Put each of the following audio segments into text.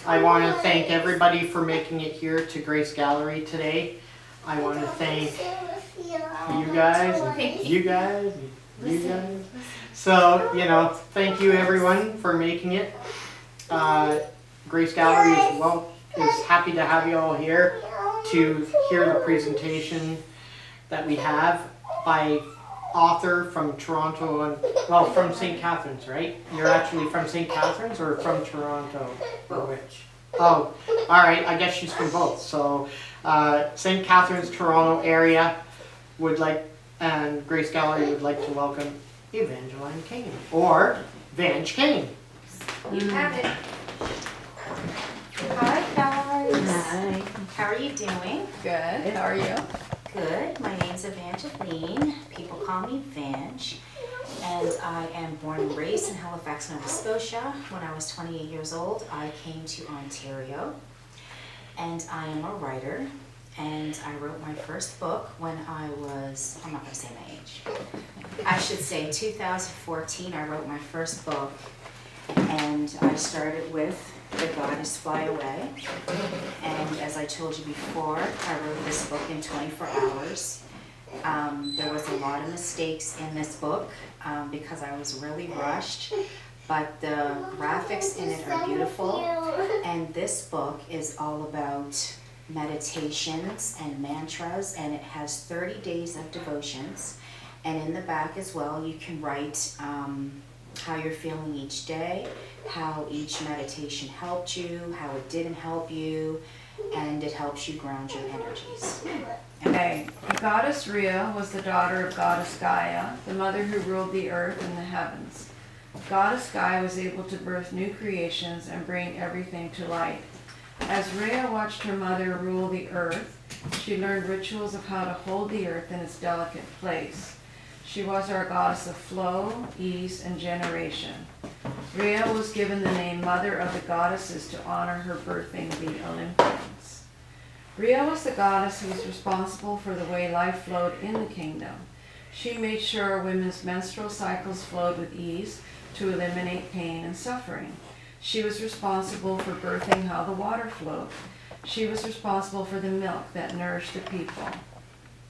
I want to thank everybody for making it here to Grace Gallery today. I want to thank you guys, and you guys, and you guys. So, you know, thank you everyone for making it. Grace Gallery is happy to have you all here to hear the presentation that we have by author from Toronto and, well, from St. Catharines, right? You're actually from St. Catharines or from Toronto? Or which? Oh, all right, I guess she's from both. So St. Catharines, Toronto area and Grace Gallery would like to welcome Evangeline Cain, or Vang Cain. You have it. Hi guys. Hi. How are you doing? Good. How are you? Good. My name's Evangeline. People call me Vang. And I am born and raised in Halifax, Nova Scotia. When I was 28 years old, I came to Ontario. And I am a writer. And I wrote my first book when I was, I'm not going to say my age. I should say 2014, I wrote my first book. And I started with The Goddess Fly Away. And as I told you before, I wrote this book in 24 hours. There was a lot of mistakes in this book because I was really rushed, but the graphics in it are beautiful. And this book is all about meditations and mantras, and it has 30 days of devotions. And in the back as well, you can write how you're feeling each day, how each meditation helped you, how it didn't help you, and it helps you ground your energies. Okay. Goddess Rhea was the daughter of Goddess Gaia, the mother who ruled the earth and the heavens. Goddess Gaia was able to birth new creations and bring everything to light. As Rhea watched her mother rule the earth, she learned rituals of how to hold the earth in its delicate place. She was our goddess of flow, ease, and generation. Rhea was given the name Mother of the Goddesses to honor her birthing the Olympians. Rhea was the goddess who was responsible for the way life flowed in the kingdom. She made sure women's menstrual cycles flowed with ease to eliminate pain and suffering. She was responsible for birthing how the water flowed. She was responsible for the milk that nourished the people.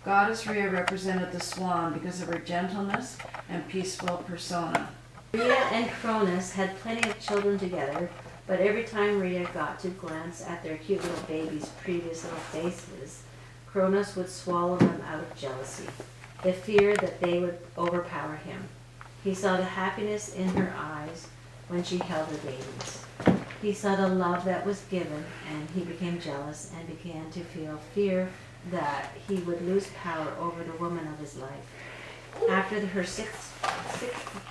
Goddess Rhea represented the swan because of her gentleness and peaceful persona. Rhea and Cronus had plenty of children together, but every time Rhea got to glance at their cute little babies' previous little faces, Cronus would swallow them out of jealousy, the fear that they would overpower him. He saw the happiness in her eyes when she held her babies. He saw the love that was given, and he became jealous and began to feel fear that he would lose power over the woman of his life. After her sixth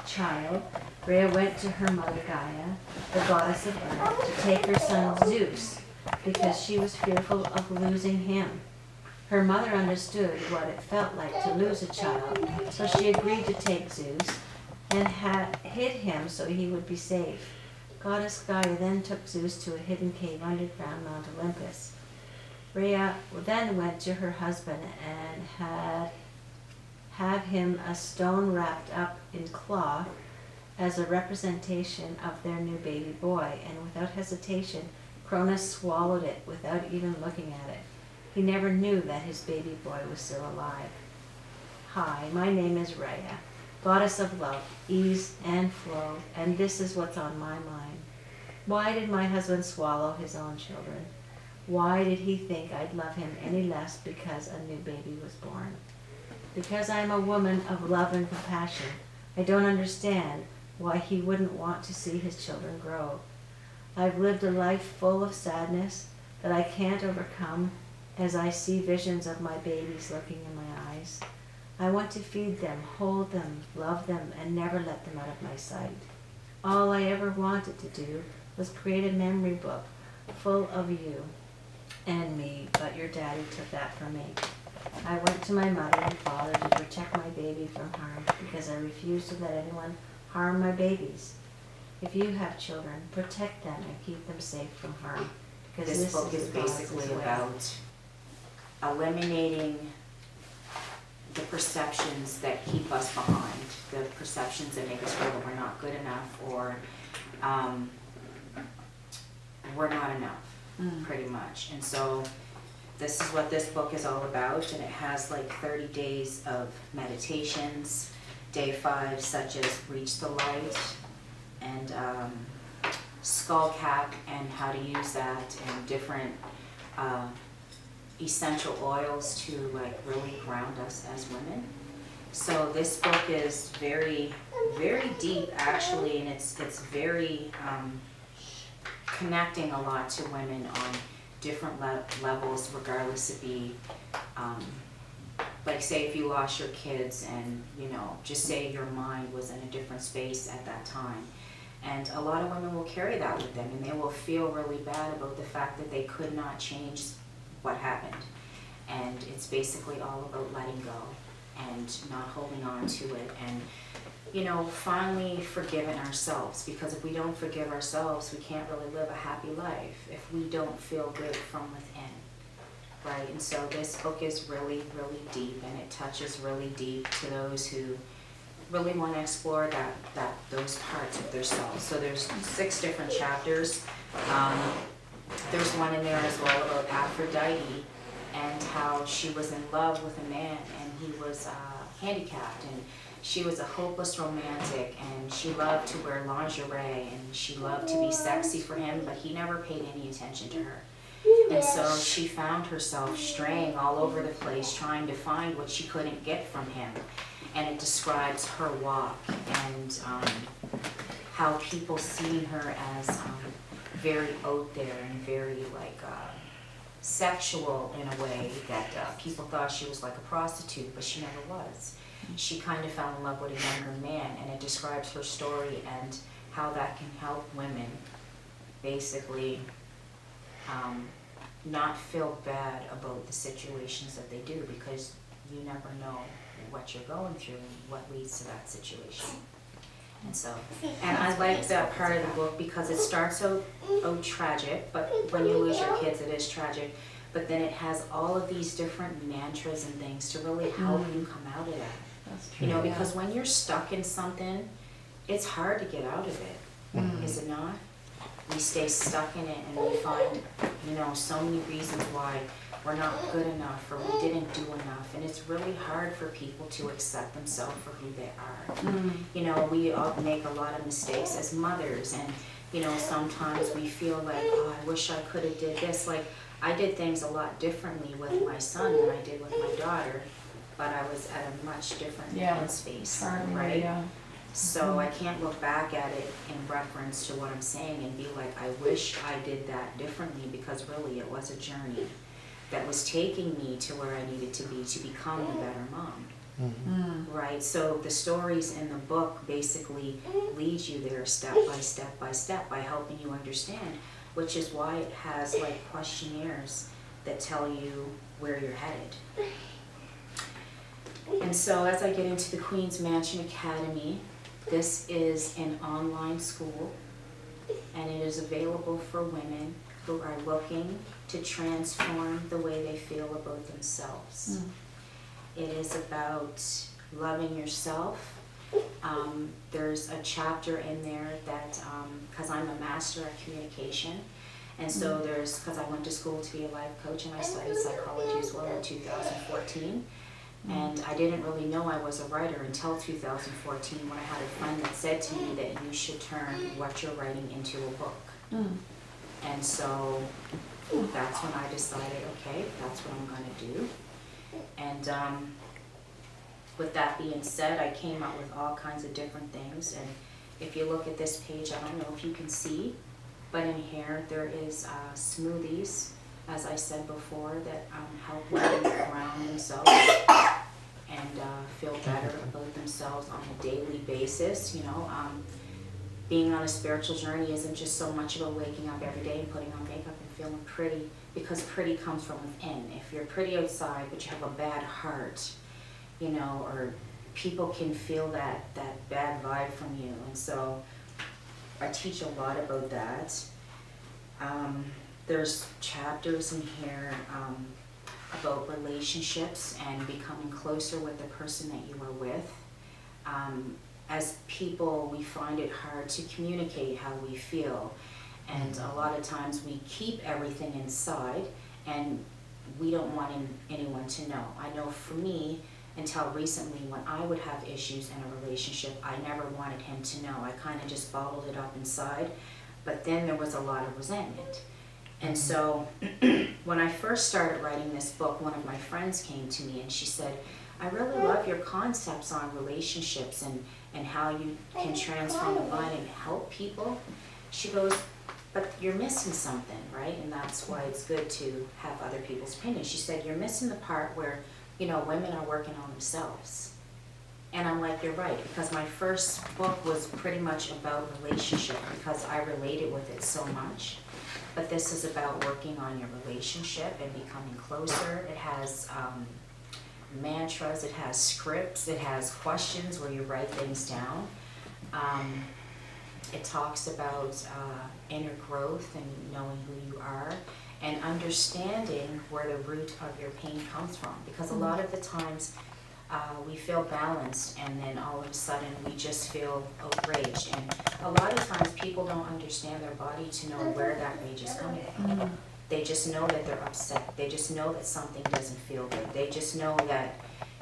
child, Rhea went to her mother Gaia, the goddess of earth, to take her son Zeus, because she was fearful of losing him. Her mother understood what it felt like to lose a child, so she agreed to take Zeus and hid him so he would be safe. Goddess Gaia then took Zeus to a hidden cave underground Mount Olympus. Rhea then went to her husband and had him a stone wrapped up in cloth as a representation of their new baby boy, and without hesitation, Cronus swallowed it without even looking at it. He never knew that his baby boy was still alive. Hi, my name is Rhea, goddess of love, ease, and flow, and this is what's on my mind. Why did my husband swallow his own children? Why did he think I'd love him any less because a new baby was born? Because I'm a woman of love and compassion, I don't understand why he wouldn't want to see his children grow. I've lived a life full of sadness that I can't overcome as I see visions of my babies looking in my eyes. I want to feed them, hold them, love them, and never let them out of my sight. All I ever wanted to do was create a memory book full of you and me, but your daddy took that from me. I went to my mother and father to protect my baby from harm because I refused to let anyone harm my babies. If you have children, protect them and keep them safe from harm. Because This book is basically about eliminating the perceptions that keep us behind, the perceptions that make us feel that we're not good enough, or we're not enough, pretty much. And so this is what this book is all about, and it has like 30 days of meditations, day 5 such as reach the light, and skull cap and how to use that, and different essential oils to like really ground us as women. So this book is very, very deep actually, and it's very connecting a lot to women on different levels, regardless of be like say if you lost your kids and just say your mind was in a different space at that time. And a lot of women will carry that with them, and they will feel really bad about the fact that they could not change what happened. And it's basically all about letting go and not holding on to it, and finally forgiving ourselves, because if we don't forgive ourselves, we can't really live a happy life if we don't feel good from within, right? And so this book is really, really deep, and it touches really deep to those who really want to explore those parts of themselves. So there's 6 different chapters. There's one in there as well about Aphrodite and how she was in love with a man, and he was handicapped, and she was a hopeless romantic, and she loved to wear lingerie, and she loved to be sexy for him, but he never paid any attention to her. And so she found herself straying all over the place, trying to find what she couldn't get from him. And it describes her walk and how people see her as very out there and very like sexual in a way that people thought she was like a prostitute, but she never was. She kind of fell in love with a younger man, and it describes her story and how that can help women basically not feel bad about the situations that they do, because you never know what you're going through and what leads to that situation. And so, and I like that part of the book because it starts out tragic, but when you lose your kids, it is tragic. But then it has all of these different mantras and things to really help you come out of that. That's true. Because when you're stuck in something, it's hard to get out of it, is it not? We stay stuck in it, and we find, so many reasons why we're not good enough or we didn't do enough, and it's really hard for people to accept themselves for who they are. We all make a lot of mistakes as mothers, and sometimes we feel like, oh, I wish I could have did this. Like, I did things a lot differently with my son than I did with my daughter, but I was at a much different headspace, right? Yeah. So I can't look back at it in reference to what I'm saying and be like, I wish I did that differently, because really it was a journey that was taking me to where I needed to be to become a better mom. Right? So the stories in the book basically lead you there step by step by step by helping you understand, which is why it has like questionnaires that tell you where you're headed. And so as I get into the Queen's Mansion Academy, this is an online school, and it is available for women who are looking to transform the way they feel about themselves. It is about loving yourself. There's a chapter in there that, because I'm a master of communication, and so because I went to school to be a life coach, and I studied psychology as well in 2014. And I didn't really know I was a writer until 2014, when I had a friend that said to me that you should turn what you're writing into a book. And so that's when I decided, okay, that's what I'm going to do. And with that being said, I came up with all kinds of different things. And if you look at this page, I don't know if you can see, but in here there is smoothies, as I said before, that help women ground themselves and feel better about themselves on a daily basis. Being on a spiritual journey isn't just so much about waking up every day and putting on makeup and feeling pretty, because pretty comes from within. If you're pretty outside but you have a bad heart, or people can feel that bad vibe from you. And so I teach a lot about that. There's chapters in here about relationships and becoming closer with the person that you are with. As people, we find it hard to communicate how we feel. And a lot of times we keep everything inside and we don't want anyone to know. I know for me, until recently, when I would have issues in a relationship, I never wanted him to know. I kind of just bottled it up inside, but then there was a lot of resentment. And so when I first started writing this book, one of my friends came to me and she said, I really love your concepts on relationships and how you can transform the mind and help people. She goes, but you're missing something, right? And that's why it's good to have other people's opinions. She said, you're missing the part where, you know, women are working on themselves. And I'm like, you're right, because my first book was pretty much about relationship because I related with it so much. But this is about working on your relationship and becoming closer. It has mantras, it has scripts, it has questions where you write things down. It talks about inner growth and knowing who you are and understanding where the root of your pain comes from. Because a lot of the times we feel balanced and then all of a sudden we just feel outraged. And a lot of times people don't understand their body to know where that rage is coming from. They just know that they're upset. They just know that something doesn't feel good. They just know that,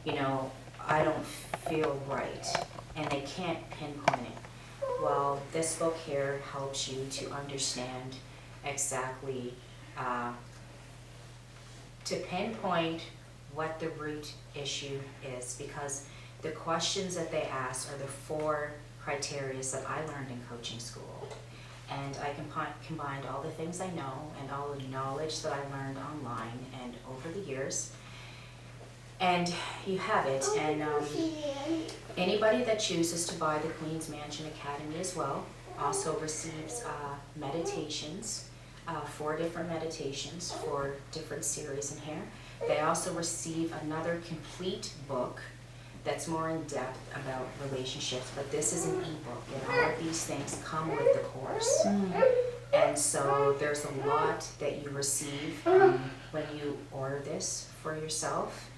you know, I don't feel right. And they can't pinpoint it. Well, this book here helps you to understand exactly, to pinpoint what the root issue is, because the questions that they ask are the 4 criteria that I learned in coaching school. And I combined all the things I know and all the knowledge that I learned online and over the years. And you have it. And anybody that chooses to buy the Queen's Mansion Academy as well also receives meditations, 4 different meditations for different series in here. They also receive another complete book that's more in depth about relationships, but this is an ebook, and all of these things come with the course. And so there's a lot that you receive when you order this for yourself.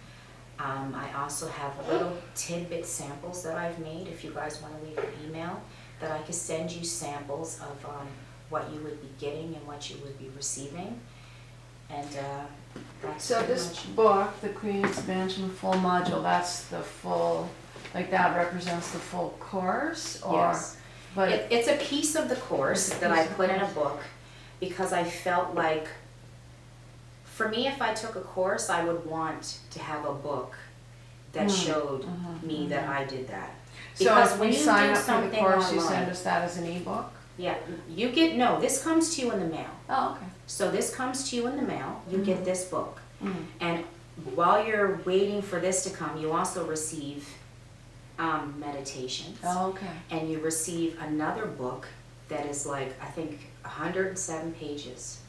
I also have little tidbit samples that I've made. If you guys want to leave an email, that I could send you samples of what you would be getting and what you would be receiving. And that's So this book, the Queen's Mansion full module, that's the full, like that represents the full course? Or, yes. But It's a piece of the course that I put in a book because I felt like, for me, if I took a course, I would want to have a book that showed me that I did that. So Because if when we you sign do up for the something course, you online- send us that as an ebook? Yeah, you get, no, this comes to you in the mail. Oh, okay. So this comes to you in the mail, you get this book. And while you're waiting for this to come, you also receive meditations. Oh, okay. And you receive another book that is like, I think, 107 pages.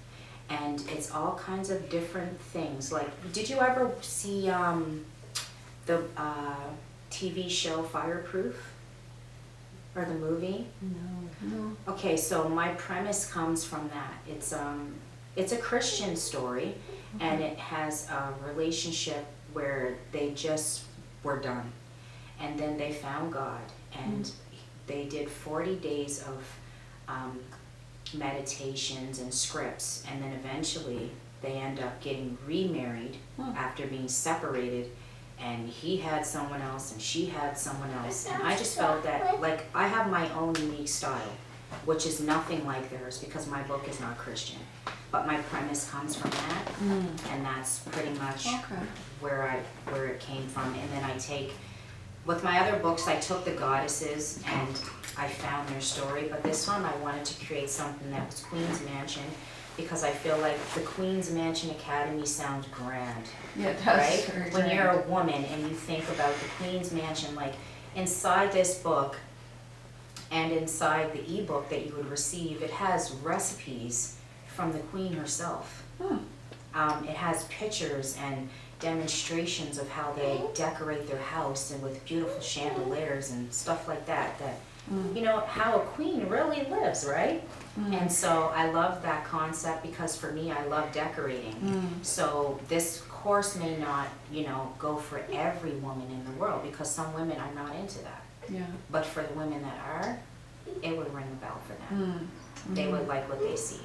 And it's all kinds of different things. Like, did you ever see the TV show Fireproof? Or the movie? No. Okay, so my premise comes from that. It's a Christian story, and it has a relationship where they just were done. And then they found God, and they did 40 days of meditations and scripts, and then eventually they end up getting remarried after being separated. And he had someone else and she had someone else, and I just felt that, like, I have my own unique style, which is nothing like theirs because my book is not Christian, but my premise comes from that, and that's pretty much where it came from. And then I take, with my other books, I took the goddesses and I found their story, but this one I wanted to create something that was Queen's Mansion, because I feel like the Queen's Mansion Academy sounds grand. Yeah, it does. Right? Very When grand. you're a woman and you think about the Queen's Mansion, like inside this book and inside the ebook that you would receive, it has recipes from the Queen herself. It has pictures and demonstrations of how they decorate their house and with beautiful chandeliers and stuff like that, you know, how a queen really lives, right? And so I love that concept because for me, I love decorating. So this course may not, you know, go for every woman in the world because some women are not into that. Yeah. But for the women that are, it would ring a bell for them. They would like what they see.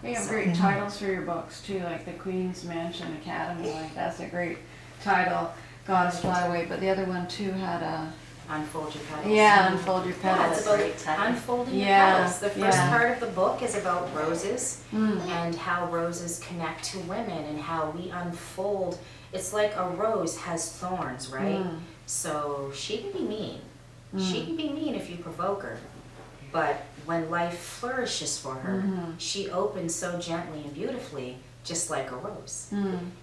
You have So- great titles for your books too, like the Queen's Mansion Academy, like that's a great title. Goddess Fly Away, but the other one too had a Unfold your petals. Unfold Your Yeah, Petals. it's about Great title. unfolding your Yeah, petals. The first yeah. part of the book is about roses and how roses connect to women and how we unfold. It's like a rose has thorns, right? So she can be mean. She can be mean if you provoke her. But when life flourishes for her, she opens so gently and beautifully, just like a rose.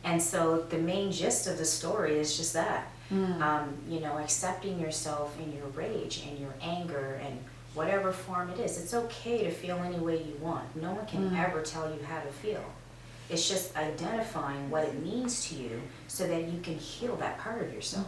And so the main gist of the story is just that. You know, accepting yourself in your rage and your anger and whatever form it is. It's okay to feel any way you want. No one can ever tell you how to feel. It's just identifying what it means to you so that you can heal that part of yourself.